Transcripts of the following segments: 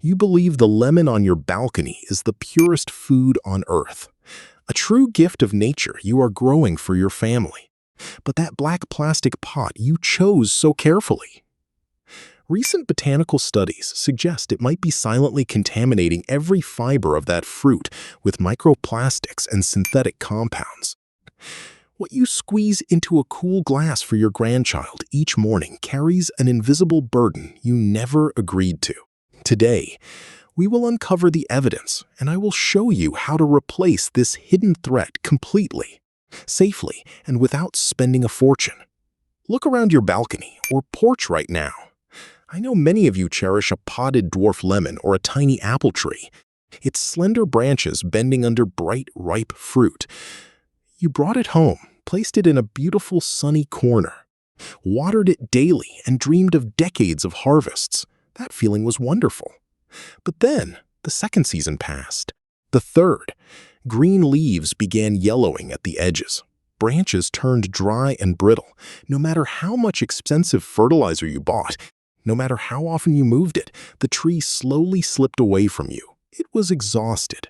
You believe the lemon on your balcony is the purest food on earth. A true gift of nature you are growing for your family. But that black plastic pot you chose so carefully. Recent botanical studies suggest it might be silently contaminating every fiber of that fruit with microplastics and synthetic compounds. What you squeeze into a cool glass for your grandchild each morning carries an invisible burden you never agreed to. Today, we will uncover the evidence, and I will show you how to replace this hidden threat completely, safely, and without spending a fortune. Look around your balcony or porch right now. I know many of you cherish a potted dwarf lemon or a tiny apple tree, its slender branches bending under bright, ripe fruit. You brought it home, placed it in a beautiful sunny corner, watered it daily, and dreamed of decades of harvests. That feeling was wonderful. But then, the second season passed. The third. Green leaves began yellowing at the edges. Branches turned dry and brittle. No matter how much expensive fertilizer you bought, no matter how often you moved it, the tree slowly slipped away from you. It was exhausted.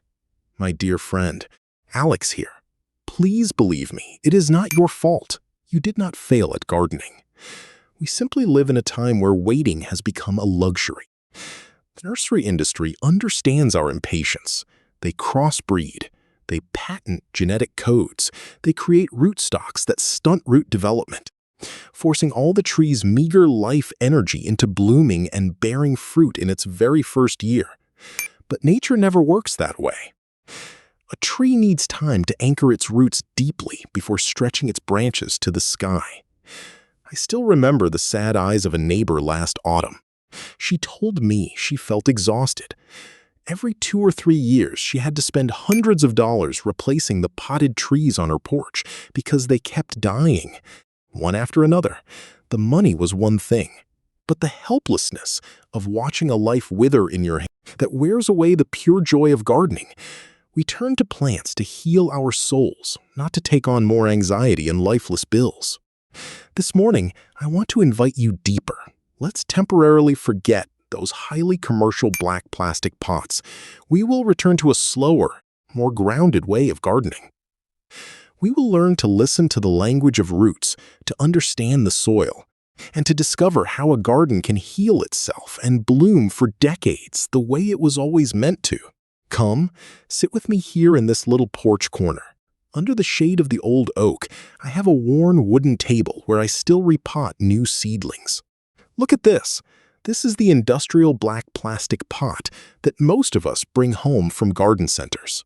My dear friend, Alex here. Please believe me, it is not your fault. You did not fail at gardening. We simply live in a time where waiting has become a luxury. The nursery industry understands our impatience. They crossbreed. They patent genetic codes. They create rootstocks that stunt root development, forcing all the tree's meager life energy into blooming and bearing fruit in its very first year. But nature never works that way. A tree needs time to anchor its roots deeply before stretching its branches to the sky. I still remember the sad eyes of a neighbor last autumn. She told me she felt exhausted. Every 2 or 3 years, she had to spend hundreds of dollars replacing the potted trees on her porch because they kept dying, one after another. The money was one thing, but the helplessness of watching a life wither in your hand that wears away the pure joy of gardening. We turn to plants to heal our souls, not to take on more anxiety and lifeless bills. This morning, I want to invite you deeper. Let's temporarily forget those highly commercial black plastic pots. We will return to a slower, more grounded way of gardening. We will learn to listen to the language of roots, to understand the soil, and to discover how a garden can heal itself and bloom for decades the way it was always meant to. Come, sit with me here in this little porch corner. Under the shade of the old oak, I have a worn wooden table where I still repot new seedlings. Look at this. This is the industrial black plastic pot that most of us bring home from garden centers.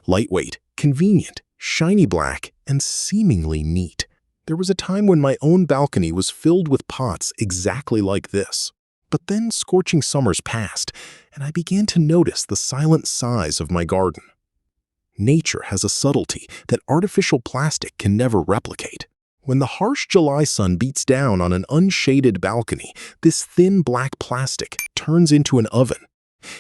Lightweight, convenient, shiny black, and seemingly neat. There was a time when my own balcony was filled with pots exactly like this. But then scorching summers passed, and I began to notice the silent sighs of my garden. Nature has a subtlety that artificial plastic can never replicate. When the harsh July sun beats down on an unshaded balcony, this thin black plastic turns into an oven.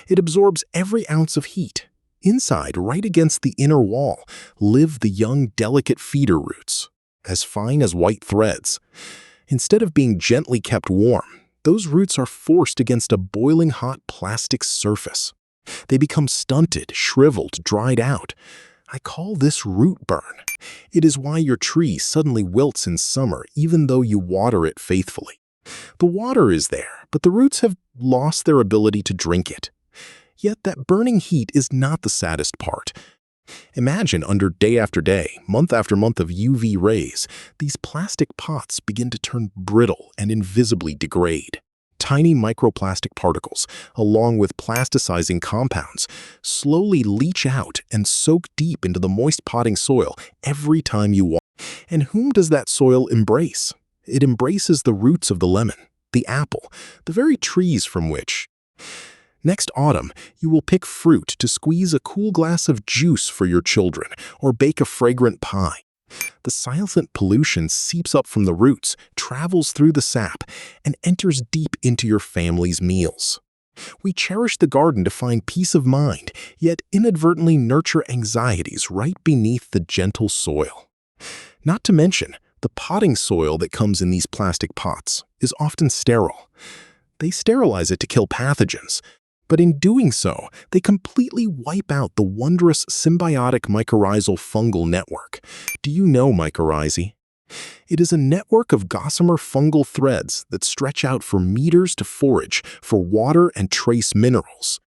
It absorbs every ounce of heat. Inside, right against the inner wall, live the young, delicate feeder roots, as fine as white threads. Instead of being gently kept warm, those roots are forced against a boiling hot plastic surface. They become stunted, shriveled, dried out. I call this root burn. It is why your tree suddenly wilts in summer even though you water it faithfully. The water is there, but the roots have lost their ability to drink it. Yet that burning heat is not the saddest part. Imagine under day after day, month after month of UV rays, these plastic pots begin to turn brittle and invisibly degrade. Tiny microplastic particles, along with plasticizing compounds, slowly leach out and soak deep into the moist potting soil every time you water. And whom does that soil embrace? It embraces the roots of the lemon, the apple, the very trees from which. Next autumn, you will pick fruit to squeeze a cool glass of juice for your children or bake a fragrant pie. The silent pollution seeps up from the roots, travels through the sap, and enters deep into your family's meals. We cherish the garden to find peace of mind, yet inadvertently nurture anxieties right beneath the gentle soil. Not to mention, the potting soil that comes in these plastic pots is often sterile. They sterilize it to kill pathogens, But in doing so, they completely wipe out the wondrous symbiotic mycorrhizal fungal network. Do you know mycorrhizae? It is a network of gossamer fungal threads that stretch out for meters to forage for water and trace minerals,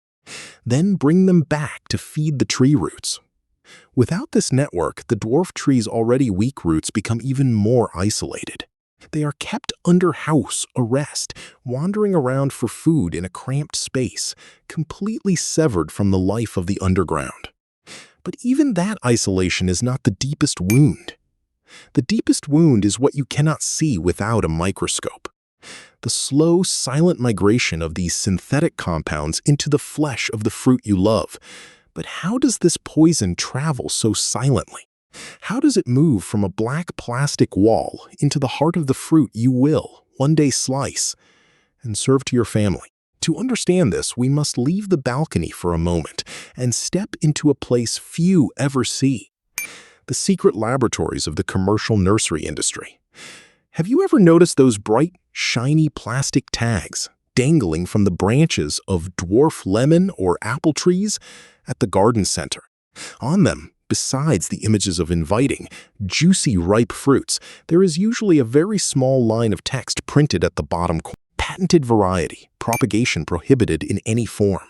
then bring them back to feed the tree roots. Without this network, the dwarf tree's already weak roots become even more isolated. They are kept under house arrest, wandering around for food in a cramped space, completely severed from the life of the underground. But even that isolation is not the deepest wound. The deepest wound is what you cannot see without a microscope. The slow, silent migration of these synthetic compounds into the flesh of the fruit you love. But how does this poison travel so silently? How does it move from a black plastic wall into the heart of the fruit you will one day slice and serve to your family? To understand this, we must leave the balcony for a moment and step into a place few ever see: the secret laboratories of the commercial nursery industry. Have you ever noticed those bright, shiny plastic tags dangling from the branches of dwarf lemon or apple trees at the garden center? On them, besides the images of inviting, juicy, ripe fruits, there is usually a very small line of text printed at the bottom corner: patented variety, propagation prohibited in any form.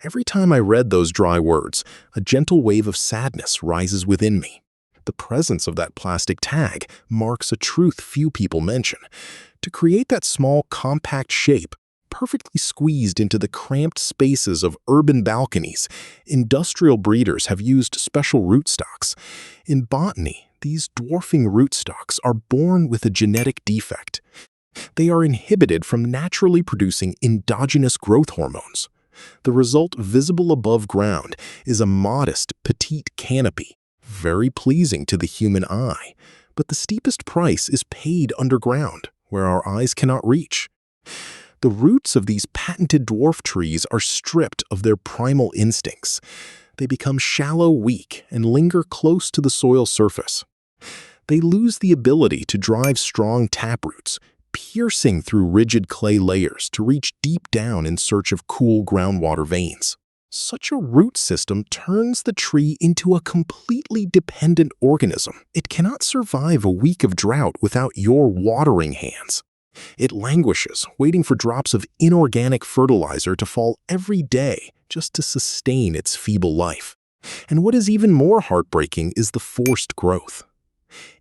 Every time I read those dry words, a gentle wave of sadness rises within me. The presence of that plastic tag marks a truth few people mention. To create that small, compact shape, perfectly squeezed into the cramped spaces of urban balconies, industrial breeders have used special rootstocks. In botany, these dwarfing rootstocks are born with a genetic defect. They are inhibited from naturally producing endogenous growth hormones. The result, visible above ground, is a modest, petite canopy, very pleasing to the human eye, but the steepest price is paid underground, where our eyes cannot reach. The roots of these patented dwarf trees are stripped of their primal instincts. They become shallow, weak, and linger close to the soil surface. They lose the ability to drive strong taproots, piercing through rigid clay layers to reach deep down in search of cool groundwater veins. Such a root system turns the tree into a completely dependent organism. It cannot survive a week of drought without your watering hands. It languishes, waiting for drops of inorganic fertilizer to fall every day just to sustain its feeble life. And what is even more heartbreaking is the forced growth.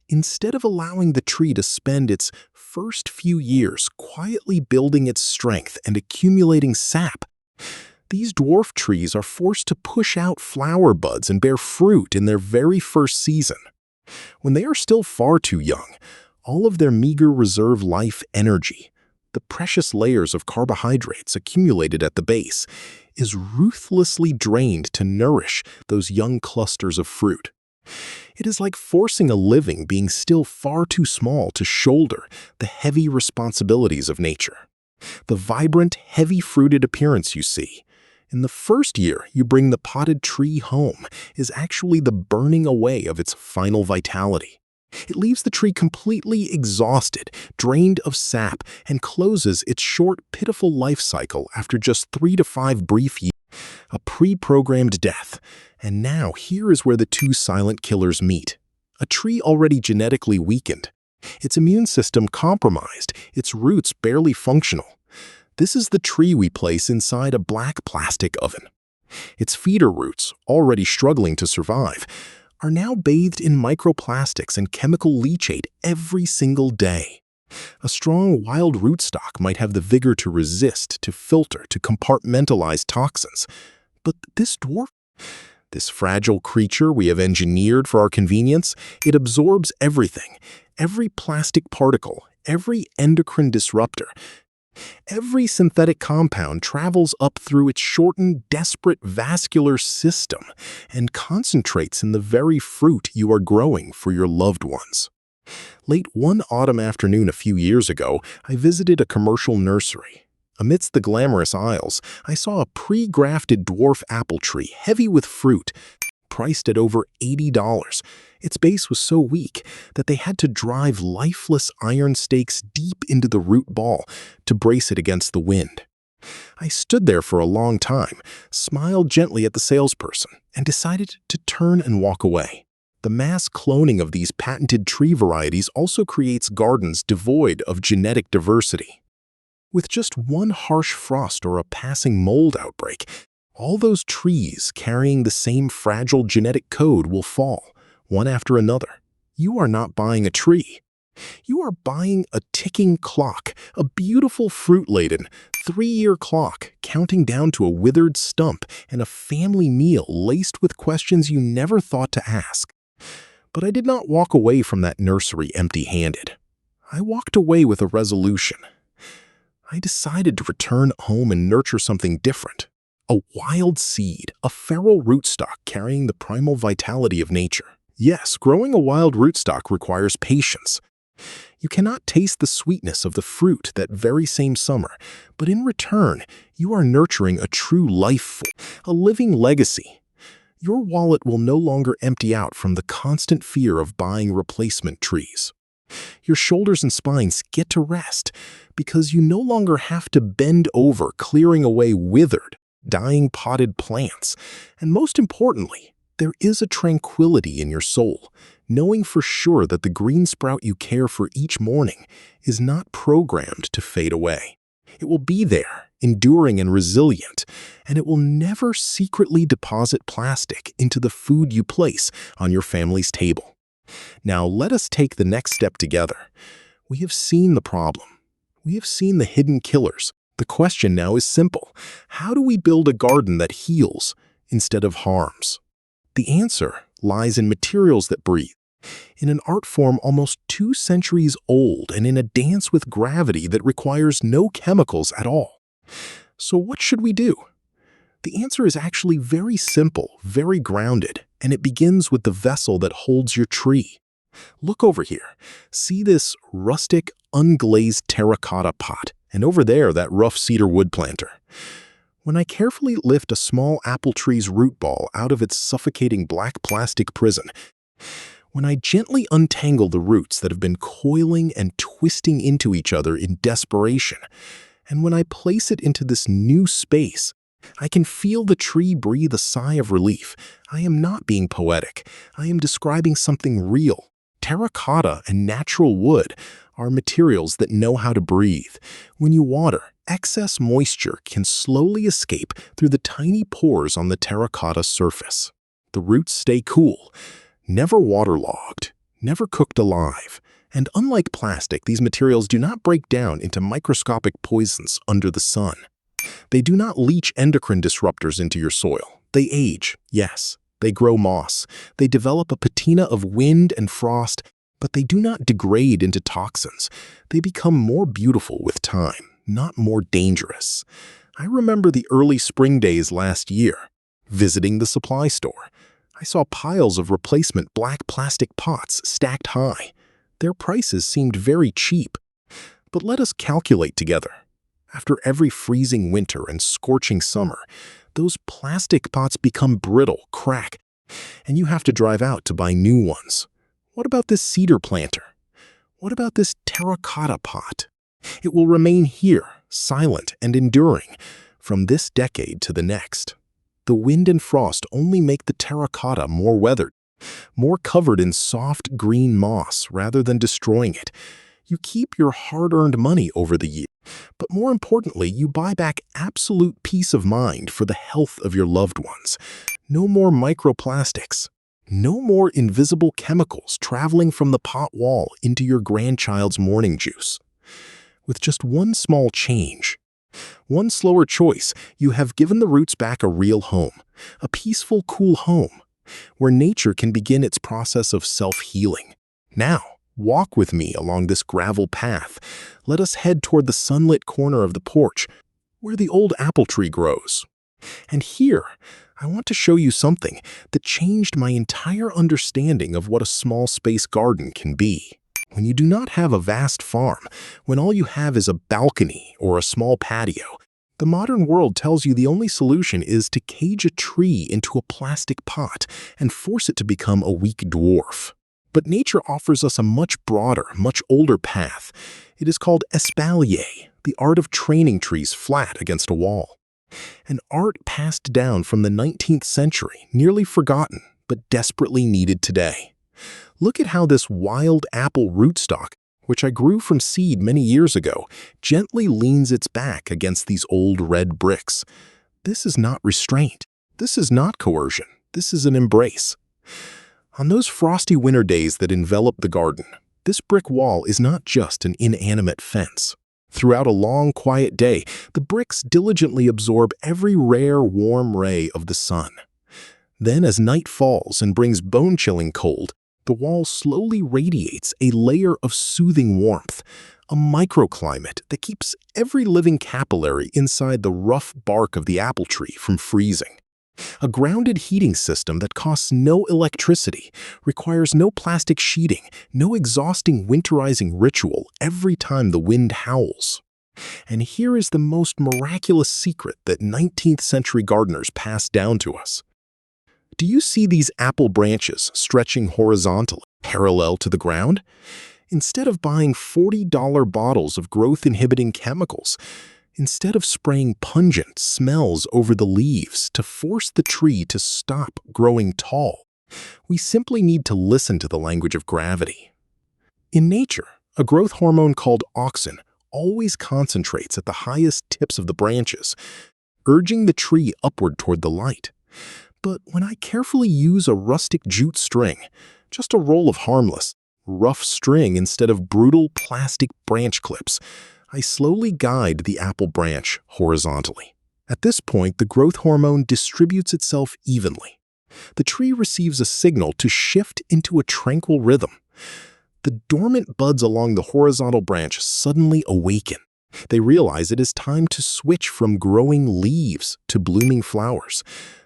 Instead of allowing the tree to spend its first few years quietly building its strength and accumulating sap, these dwarf trees are forced to push out flower buds and bear fruit in their very first season. When they are still far too young, all of their meager reserve life energy, the precious layers of carbohydrates accumulated at the base, is ruthlessly drained to nourish those young clusters of fruit. It is like forcing a living being still far too small to shoulder the heavy responsibilities of nature. The vibrant, heavy-fruited appearance you see in the first year you bring the potted tree home is actually the burning away of its final vitality. It leaves the tree completely exhausted, drained of sap, and closes its short, pitiful life cycle after just 3 to 5 brief years. A pre-programmed death. And now here is where the two silent killers meet. A tree already genetically weakened, its immune system compromised, its roots barely functional. This is the tree we place inside a black plastic oven. Its feeder roots, already struggling to survive, are now bathed in microplastics and chemical leachate every single day. A strong wild rootstock might have the vigor to resist, to filter, to compartmentalize toxins. But this dwarf, this fragile creature we have engineered for our convenience, it absorbs everything, every plastic particle, every endocrine disruptor. Every synthetic compound travels up through its shortened, desperate vascular system and concentrates in the very fruit you are growing for your loved ones. Late one autumn afternoon a few years ago, I visited a commercial nursery. Amidst the glamorous aisles, I saw a pre-grafted dwarf apple tree heavy with fruit, priced at over $80. Its base was so weak that they had to drive lifeless iron stakes deep into the root ball to brace it against the wind. I stood there for a long time, smiled gently at the salesperson, and decided to turn and walk away. The mass cloning of these patented tree varieties also creates gardens devoid of genetic diversity. With just one harsh frost or a passing mold outbreak, all those trees carrying the same fragile genetic code will fall, one after another. You are not buying a tree. You are buying a ticking clock, a beautiful fruit-laden, 3-year clock counting down to a withered stump and a family meal laced with questions you never thought to ask. But I did not walk away from that nursery empty-handed. I walked away with a resolution. I decided to return home and nurture something different. A wild seed, a feral rootstock carrying the primal vitality of nature. Yes, growing a wild rootstock requires patience. You cannot taste the sweetness of the fruit that very same summer, but in return, you are nurturing a true life force, a living legacy. Your wallet will no longer empty out from the constant fear of buying replacement trees. Your shoulders and spines get to rest because you no longer have to bend over clearing away withered, dying potted plants. And most importantly, there is a tranquility in your soul, knowing for sure that the green sprout you care for each morning is not programmed to fade away. It will be there, enduring and resilient, and it will never secretly deposit plastic into the food you place on your family's table. Now let us take the next step together. We have seen the problem. We have seen the hidden killers. The question now is simple. How do we build a garden that heals instead of harms? The answer lies in materials that breathe, in an art form almost 2 centuries old, and in a dance with gravity that requires no chemicals at all. So what should we do? The answer is actually very simple, very grounded, and it begins with the vessel that holds your tree. Look over here. See this rustic, unglazed terracotta pot, and over there that rough cedar wood planter. When I carefully lift a small apple tree's root ball out of its suffocating black plastic prison, when I gently untangle the roots that have been coiling and twisting into each other in desperation, and when I place it into this new space, I can feel the tree breathe a sigh of relief. I am not being poetic. I am describing something real. Terracotta and natural wood are materials that know how to breathe. When you water, excess moisture can slowly escape through the tiny pores on the terracotta surface. The roots stay cool, never waterlogged, never cooked alive. And unlike plastic, these materials do not break down into microscopic poisons under the sun. They do not leach endocrine disruptors into your soil. They age, yes. They grow moss. They develop a patina of wind and frost, but they do not degrade into toxins. They become more beautiful with time, not more dangerous. I remember the early spring days last year, visiting the supply store. I saw piles of replacement black plastic pots stacked high. Their prices seemed very cheap. But let us calculate together. After every freezing winter and scorching summer, those plastic pots become brittle, crack, and you have to drive out to buy new ones. What about this cedar planter? What about this terracotta pot? It will remain here, silent and enduring, from this decade to the next. The wind and frost only make the terracotta more weathered, more covered in soft green moss rather than destroying it. You keep your hard-earned money over the year, but more importantly, you buy back absolute peace of mind for the health of your loved ones. No more microplastics. No more invisible chemicals traveling from the pot wall into your grandchild's morning juice. With just one small change, one slower choice, you have given the roots back a real home, a peaceful, cool home, where nature can begin its process of self-healing. Now, walk with me along this gravel path. Let us head toward the sunlit corner of the porch, where the old apple tree grows. And here, I want to show you something that changed my entire understanding of what a small space garden can be. When you do not have a vast farm, when all you have is a balcony or a small patio, the modern world tells you the only solution is to cage a tree into a plastic pot and force it to become a weak dwarf. But nature offers us a much broader, much older path. It is called espalier, the art of training trees flat against a wall. An art passed down from the 19th century, nearly forgotten, but desperately needed today. Look at how this wild apple rootstock, which I grew from seed many years ago, gently leans its back against these old red bricks. This is not restraint. This is not coercion. This is an embrace. On those frosty winter days that envelop the garden, this brick wall is not just an inanimate fence. Throughout a long, quiet day, the bricks diligently absorb every rare, warm ray of the sun. Then, as night falls and brings bone-chilling cold, the wall slowly radiates a layer of soothing warmth, a microclimate that keeps every living capillary inside the rough bark of the apple tree from freezing. A grounded heating system that costs no electricity, requires no plastic sheeting, no exhausting winterizing ritual every time the wind howls. And here is the most miraculous secret that 19th century gardeners passed down to us. Do you see these apple branches stretching horizontally, parallel to the ground? Instead of buying $40 bottles of growth-inhibiting chemicals, instead of spraying pungent smells over the leaves to force the tree to stop growing tall, we simply need to listen to the language of gravity. In nature, a growth hormone called auxin always concentrates at the highest tips of the branches, urging the tree upward toward the light. But when I carefully use a rustic jute string, just a roll of harmless, rough string instead of brutal plastic branch clips, I slowly guide the apple branch horizontally. At this point, the growth hormone distributes itself evenly. The tree receives a signal to shift into a tranquil rhythm. The dormant buds along the horizontal branch suddenly awaken. They realize it is time to switch from growing leaves to blooming flowers.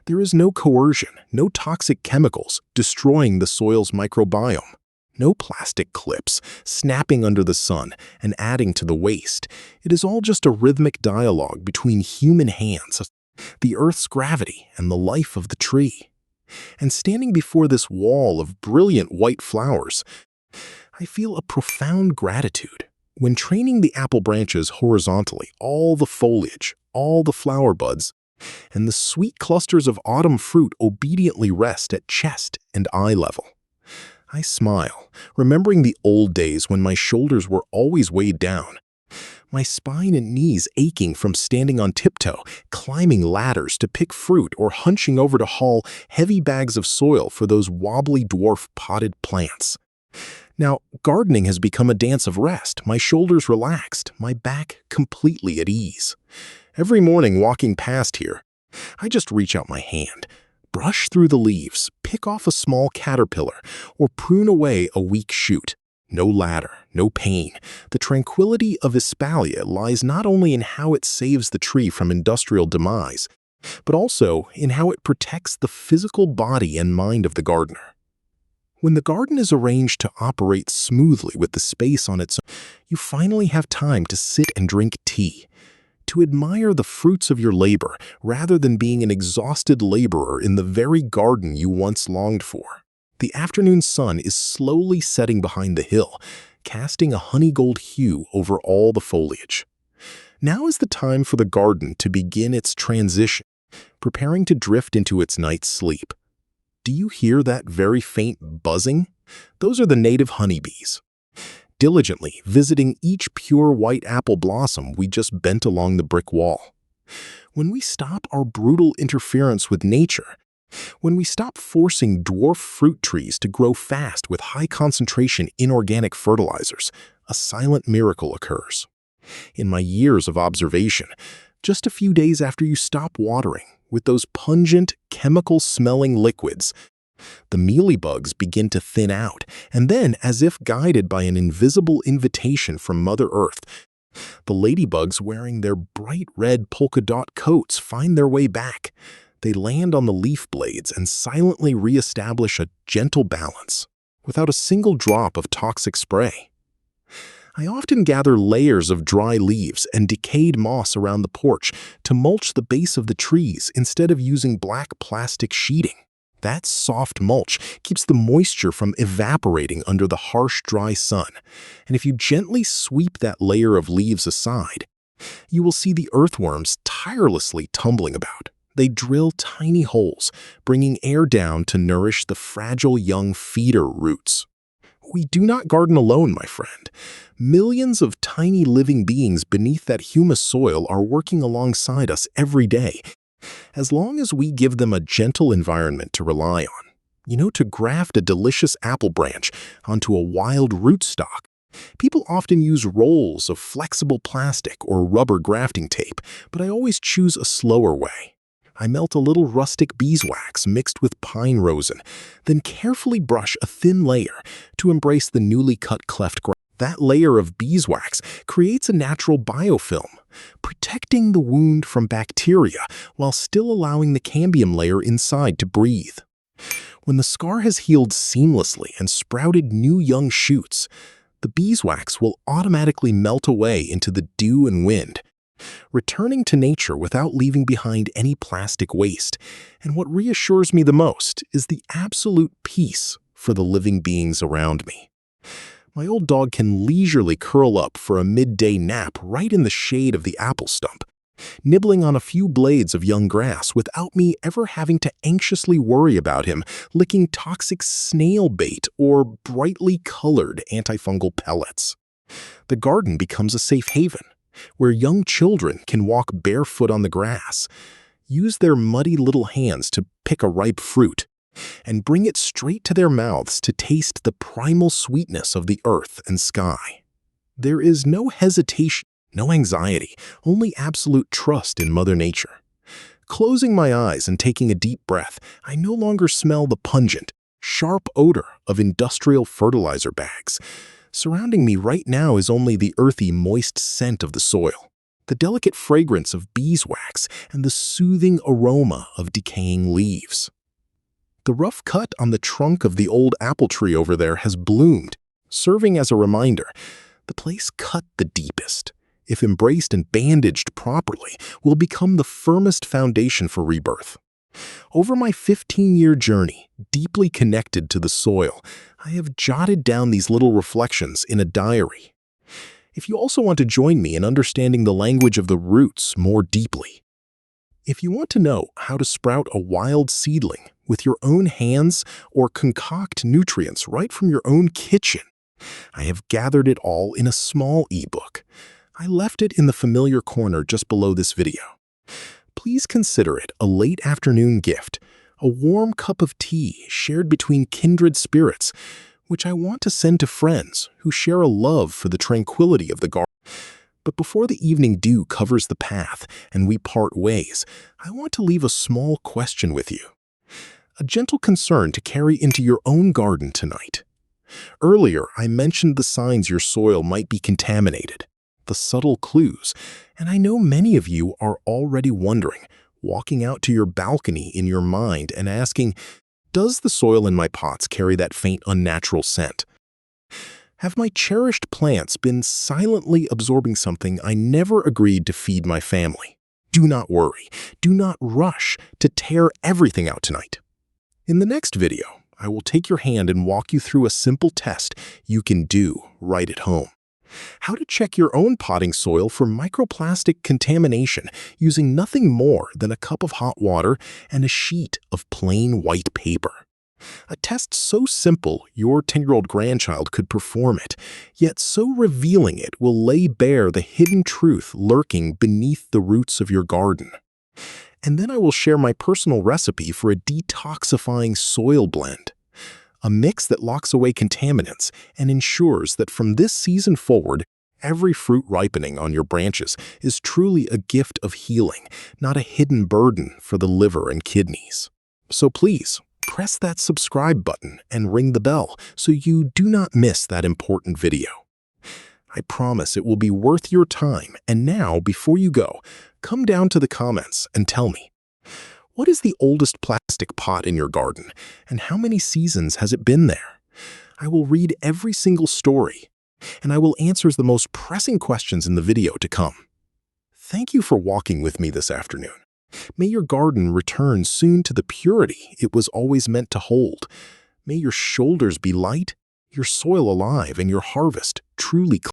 There is no coercion, no toxic chemicals destroying the soil's microbiome. No plastic clips snapping under the sun and adding to the waste. It is all just a rhythmic dialogue between human hands, the earth's gravity, and the life of the tree. And standing before this wall of brilliant white flowers, I feel a profound gratitude. When training the apple branches horizontally, all the foliage, all the flower buds, and the sweet clusters of autumn fruit obediently rest at chest and eye level. I smile, remembering the old days when my shoulders were always weighed down, my spine and knees aching from standing on tiptoe, climbing ladders to pick fruit, or hunching over to haul heavy bags of soil for those wobbly dwarf potted plants. Now, gardening has become a dance of rest, my shoulders relaxed, my back completely at ease. Every morning walking past here, I just reach out my hand, brush through the leaves, pick off a small caterpillar, or prune away a weak shoot. No ladder, no pain. The tranquility of Espalier lies not only in how it saves the tree from industrial demise, but also in how it protects the physical body and mind of the gardener. When the garden is arranged to operate smoothly with the space on its own, you finally have time to sit and drink tea, to admire the fruits of your labor rather than being an exhausted laborer in the very garden you once longed for. The afternoon sun is slowly setting behind the hill, casting a honey-gold hue over all the foliage. Now is the time for the garden to begin its transition, preparing to drift into its night's sleep. Do you hear that very faint buzzing? Those are the native honeybees, diligently visiting each pure white apple blossom we just bent along the brick wall. When we stop our brutal interference with nature, when we stop forcing dwarf fruit trees to grow fast with high-concentration inorganic fertilizers, a silent miracle occurs. In my years of observation, just a few days after you stop watering with those pungent, chemical-smelling liquids, the mealybugs begin to thin out, and then, as if guided by an invisible invitation from Mother Earth, the ladybugs wearing their bright red polka dot coats find their way back. They land on the leaf blades and silently reestablish a gentle balance, without a single drop of toxic spray. I often gather layers of dry leaves and decayed moss around the porch to mulch the base of the trees instead of using black plastic sheeting. That soft mulch keeps the moisture from evaporating under the harsh, dry sun, and if you gently sweep that layer of leaves aside, You will see the earthworms tirelessly tumbling about. They drill tiny holes, bringing air down to nourish the fragile young feeder roots. We do not garden alone, my friend. Millions of tiny living beings beneath that humus soil are working alongside us every day, as long as we give them a gentle environment to rely on. To graft a delicious apple branch onto a wild rootstock, people often use rolls of flexible plastic or rubber grafting tape, but I always choose a slower way. I melt a little rustic beeswax mixed with pine rosin, then carefully brush a thin layer to embrace the newly cut cleft grass. That layer of beeswax creates a natural biofilm, protecting the wound from bacteria while still allowing the cambium layer inside to breathe. When the scar has healed seamlessly and sprouted new young shoots, the beeswax will automatically melt away into the dew and wind, returning to nature without leaving behind any plastic waste. And what reassures me the most is the absolute peace for the living beings around me. My old dog can leisurely curl up for a midday nap right in the shade of the apple stump, nibbling on a few blades of young grass without me ever having to anxiously worry about him licking toxic snail bait or brightly colored antifungal pellets. The garden becomes a safe haven, where young children can walk barefoot on the grass, use their muddy little hands to pick a ripe fruit, and bring it straight to their mouths to taste the primal sweetness of the earth and sky. There is no hesitation, no anxiety, only absolute trust in Mother Nature. Closing my eyes and taking a deep breath, I no longer smell the pungent, sharp odor of industrial fertilizer bags. Surrounding me right now is only the earthy, moist scent of the soil, the delicate fragrance of beeswax, and the soothing aroma of decaying leaves. The rough cut on the trunk of the old apple tree over there has bloomed, serving as a reminder. The place cut the deepest, if embraced and bandaged properly, will become the firmest foundation for rebirth. Over my 15-year journey, deeply connected to the soil, I have jotted down these little reflections in a diary. If you also want to join me in understanding the language of the roots more deeply, if you want to know how to sprout a wild seedling with your own hands or concoct nutrients right from your own kitchen, I have gathered it all in a small ebook. I left it in the familiar corner just below this video. Please consider it a late afternoon gift, a warm cup of tea shared between kindred spirits, which I want to send to friends who share a love for the tranquility of the garden. But before the evening dew covers the path and we part ways, I want to leave a small question with you. A gentle concern to carry into your own garden tonight. Earlier, I mentioned the signs your soil might be contaminated, the subtle clues, and I know many of you are already wondering, walking out to your balcony in your mind and asking, does the soil in my pots carry that faint unnatural scent? Have my cherished plants been silently absorbing something I never agreed to feed my family? Do not worry. Do not rush to tear everything out tonight. In the next video, I will take your hand and walk you through a simple test you can do right at home. How to check your own potting soil for microplastic contamination using nothing more than a cup of hot water and a sheet of plain white paper. A test so simple your 10-year-old grandchild could perform it, yet so revealing it will lay bare the hidden truth lurking beneath the roots of your garden. And then I will share my personal recipe for a detoxifying soil blend, a mix that locks away contaminants and ensures that from this season forward, every fruit ripening on your branches is truly a gift of healing, not a hidden burden for the liver and kidneys. So please, press that subscribe button and ring the bell so you do not miss that important video. I promise it will be worth your time. And now, before you go, come down to the comments and tell me, what is the oldest plastic pot in your garden, and how many seasons has it been there? I will read every single story, and I will answer the most pressing questions in the video to come. Thank you for walking with me this afternoon. May your garden return soon to the purity it was always meant to hold. May your shoulders be light, your soil alive, and your harvest truly clean.